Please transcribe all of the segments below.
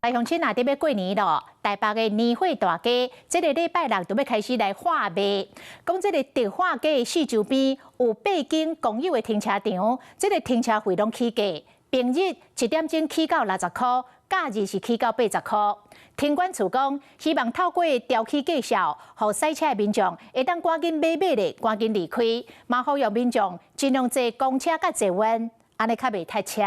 台乡亲也伫要过年咯，台北的年货大街，这个礼拜六就要开始来化卖。讲这个迪化街的四周边有8间公有的停车场，这个停车费拢起价，平日1点钟起到60块，假日是起到80块。停管处讲，希望透过调起价效，让赛车的民众会当赶紧买的赶紧离开，嘛呼吁民众尽量坐公车甲坐稳，安尼较袂塞车。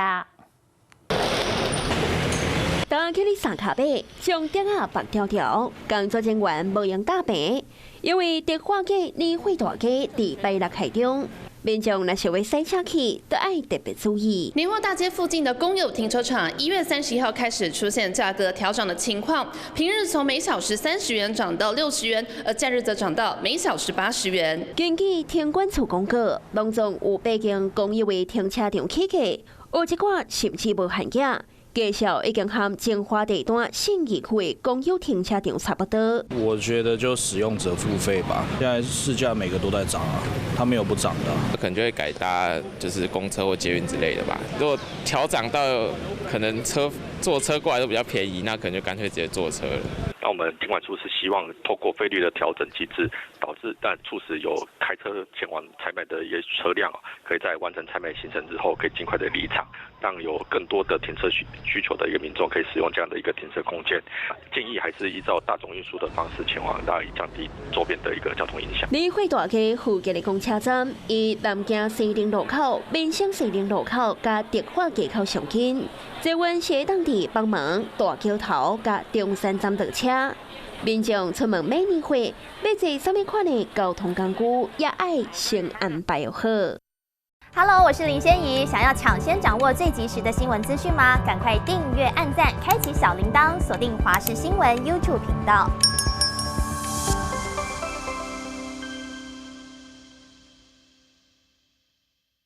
当起你三脚马，将顶下绑条条，工作人员无用打平，因为迪化街年货大街伫拜六开中，民众若想要塞车去，都要特别注意。年货大街附近的公有停车场，1月31号开始出现价格调涨的情况，平日从每小时30元涨到60元，而假日则涨到每小时80元。根据停管处公告，当中有8间公有的停车场起价，有一寡甚至无限价。 介绍已经和金华地段信义区的公有停车场差不多。我觉得就使用者付费吧，现在市价每个都在涨啊，它没有不涨的。可能就会改搭就是公车或捷运之类的吧。如果调涨到可能坐车过来都比较便宜，那可能就干脆直接坐车了。那我们停管处是希望透过费率的调整机制，促使有开车前往采买的一些车辆，可以在完成采买行程之后，可以尽快的离场，让有更多的停车需求的一个民众可以使用这样的一个停车空间。建议还是依照大众运输的方式前往，来降低周边的一个交通影响。年货大街附近的公车站，以南京西宁路口、民生西宁路口甲迪化街口上近，坐稳是当地帮忙大桥头甲中山站落车。 民众出门买年货，要坐什么款的交通工具，也爱先安排好。Hello， 我是林仙怡。想要抢先掌握最及时的新闻资讯吗？赶快订阅、按赞、开启小铃铛，锁定华视新闻 YouTube 频道。